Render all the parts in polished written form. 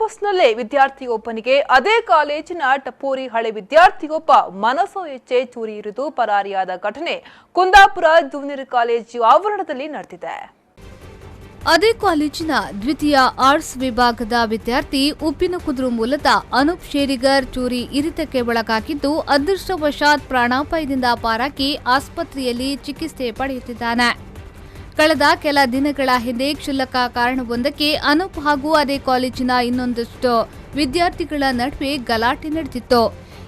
ಕ್ಯಾಂಪಸ್ನಲ್ಲೇ ವಿದ್ಯಾರ್ಥಿಯೊಬ್ಬನಿಗೆ ಅದೇ ಕಾಲೇಜಿನ ಟಪೋರಿ ಹಳೆ ವಿದ್ಯಾರ್ಥಿಯೊಬ್ಬ ಮನಸೋ ಇಚ್ಛೆ ಚೂರಿ ಇರಿದು ಪರಾರಿಯಾದ ಘಟನೆ ಕುಂದಾಪುರ ಜೂನಿಯರ್ ಕಾಲೇಜು ಆವರಣದಲ್ಲಿ ನಡೆದಿದೆ. ಅದೇ ಕಾಲೇಜಿನ ದ್ವಿತೀಯ ಆರ್ಟ್ಸ್ ವಿಭಾಗದ ವಿದ್ಯಾರ್ಥಿ ಉಪ್ಪಿನಕುದ್ರು ಮೂಲದ ಅನೂಪ್ ಶೇರಿಗರ್ ಚೂರಿ ಇರಿತಕ್ಕೆ ಒಳಗಾಗಿದ್ದು ಅದೃಷ್ಟವಶಾತ್ ಪ್ರಾಣಾಪಾಯದಿಂದ ಪಾರಾಗಿ ಆಸ್ಪತ್ರೆಯಲ್ಲಿ ಚಿಕಿತ್ಸೆ ಪಡೆಯುತ್ತಿದ್ದಾನೆ. ಕಳೆದ ಕೆಲ ದಿನಗಳ ಹಿಂದೆ ಕ್ಷುಲ್ಲಕ ಕಾರಣವೊಂದಕ್ಕೆ ಅನೂಪ್ ಹಾಗೂ ಅದೇ ಕಾಲೇಜಿನ ಇನ್ನೊಂದಷ್ಟು ವಿದ್ಯಾರ್ಥಿಗಳ ನಡುವೆ ಗಲಾಟೆ ನಡೆದಿತ್ತು.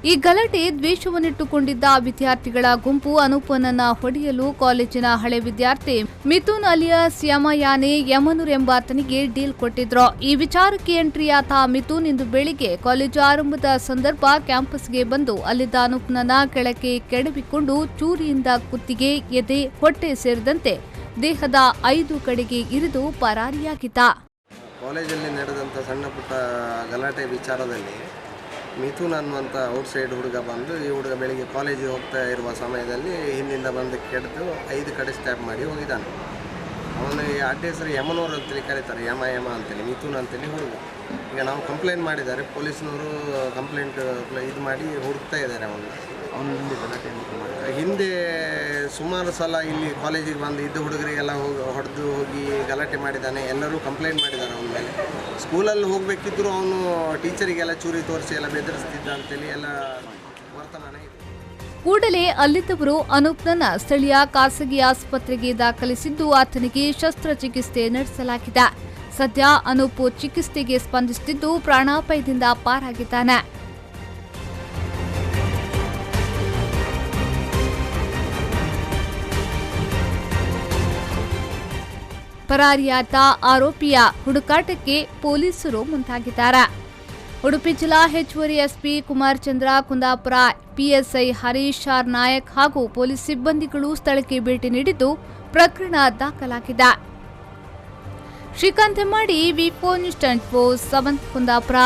ಈ ಗಲಾಟೆ ದ್ವೇಷವನ್ನಿಟ್ಟುಕೊಂಡಿದ್ದ ವಿದ್ಯಾರ್ಥಿಗಳ ಗುಂಪು ಅನೂಪನನ್ನ ಹೊಡೆಯಲು ಕಾಲೇಜಿನ ಹಳೆ ವಿದ್ಯಾರ್ಥಿ ಮಿಥುನ್ ಅಲಿಯಾಸ್ ಯಮಯಾನೆ ಯಮನೂರ್ ಎಂಬಾತನಿಗೆ ಡೀಲ್ ಕೊಟ್ಟಿದ್ರು. ಈ ವಿಚಾರಕ್ಕೆ ಎಂಟ್ರಿಯಾದ ಮಿಥುನ್ ಇಂದು ಬೆಳಿಗ್ಗೆ ಕಾಲೇಜು ಆರಂಭದ ಸಂದರ್ಭ ಕ್ಯಾಂಪಸ್ಗೆ ಬಂದು ಅಲ್ಲಿದ್ದ ಅನೂಪ್ನನ್ನ ಕೆಳಕ್ಕೆ ಕೆಡವಿಕೊಂಡು ಚೂರಿಯಿಂದ ಕುತ್ತಿಗೆ, ಎದೆ, ಹೊಟ್ಟೆ ಸೇರಿದಂತೆ ದೇಹದ 5 ಕಡೆಗೆ ಇರಿದು ಪರಾರಿಯಾಗಿದ್ದ. ಕಾಲೇಜಲ್ಲಿ ನಡೆದಂಥ ಸಣ್ಣ ಪುಟ್ಟ ಗಲಾಟೆ ವಿಚಾರದಲ್ಲಿ ಮಿಥುನ್ ಅನ್ನುವಂಥ ಔಟ್ಸೈಡ್ ಹುಡುಗ ಬಂದು ಈ ಹುಡುಗ ಬೆಳಿಗ್ಗೆ ಕಾಲೇಜಿಗೆ ಹೋಗ್ತಾ ಇರುವ ಸಮಯದಲ್ಲಿ ಹಿಂದಿಂದ ಬಂದು ಕೆಡೆದು 5 ಕಡೆ ಸ್ಟ್ಯಾಪ್ ಮಾಡಿ ಹೋಗಿದ್ದಾನೆ. ಅವನಿಗೆ ಅಡ್ಡ ಹೆಸರು ಯಮನೂರು ಅಂತೇಳಿ ಕರೀತಾರೆ, ಯಮ ಅಂತೇಳಿ, ಮಿಥುನ್ ಅಂತೇಳಿ ಹುಡುಗ. ಈಗ ನಾವು ಕಂಪ್ಲೇಂಟ್ ಮಾಡಿದ್ದಾರೆ, ಪೊಲೀಸ್ನವರು ಕಂಪ್ಲೇಂಟ್ ಇದು ಮಾಡಿ ಹುಡುಕ್ತಾ ಇದ್ದಾರೆ. ಅವನು ಹಿಂದೆ ಸುಮಾರು ಸಲ ಇಲ್ಲಿ ಕಾಲೇಜಿಗೆ ಬಂದು ಇದ್ದ ಹುಡುಗರಿಗೆಲ್ಲ ಹೊಡೆದು ಹೋಗಿ ಗಲಾಟೆ ಮಾಡಿದ್ದಾನೆ. ಎಲ್ಲರೂ ಕಂಪ್ಲೇಂಟ್ ಮಾಡಿದ್ದಾರೆ ಅವನ ಮೇಲೆ. ಸ್ಕೂಲಲ್ಲಿ ಹೋಗಬೇಕಿದ್ರು ಅವನು ಟೀಚರಿಗೆಲ್ಲ ಚೂರಿ ತೋರಿಸಿ ಎಲ್ಲ ಬೆದರಿಸ್ತಿದ್ದ ಅಂತೇಳಿ ಎಲ್ಲ ವರ್ತಮಾನ ಇದೆ. ಕೂಡಲೇ ಅಲ್ಲಿದ್ದವರು ಅನೂಪ್ನನ್ನ ಸ್ಥಳೀಯ ಖಾಸಗಿ ಆಸ್ಪತ್ರೆಗೆ ದಾಖಲಿಸಿದ್ದು ಆತನಿಗೆ ಶಸ್ತ್ರಚಿಕಿತ್ಸೆ ನಡೆಸಲಾಗಿದೆ. ಸದ್ಯ ಅನೂಪ್ ಚಿಕಿತ್ಸೆಗೆ ಸ್ಪಂದಿಸುತ್ತಿದ್ದು ಪ್ರಾಣಾಪಾಯದಿಂದ ಪಾರಾಗಿದ್ದಾನೆ. ಪರಾರಿಯಾದ ಆರೋಪಿಯ ಹುಡುಕಾಟಕ್ಕೆ ಪೊಲೀಸರು ಮುಂದಾಗಿದ್ದಾರೆ. ಉಡುಪಿ ಜಿಲ್ಲಾ ಹೆಚ್ಚುವರಿ ಎಸ್ಪಿ ಕುಮಾರ್ ಚಂದ್ರ, ಕುಂದಾಪುರ ಪಿಎಸ್ಐ ಹರೀಶ್ ಆರ್ ನಾಯಕ್ ಹಾಗೂ ಪೊಲೀಸ್ ಸಿಬ್ಬಂದಿಗಳು ಸ್ಥಳಕ್ಕೆ ಭೇಟಿ ನೀಡಿದ್ದು ಪ್ರಕರಣ ದಾಖಲಾಗಿದೆ. ಶ್ರೀಕಾಂತ್ ಹೆಮ್ಮಾಡಿ, ವಿ4 ನ್ಯೂಸ್ 24/7 ಕುಂದಾಪುರ.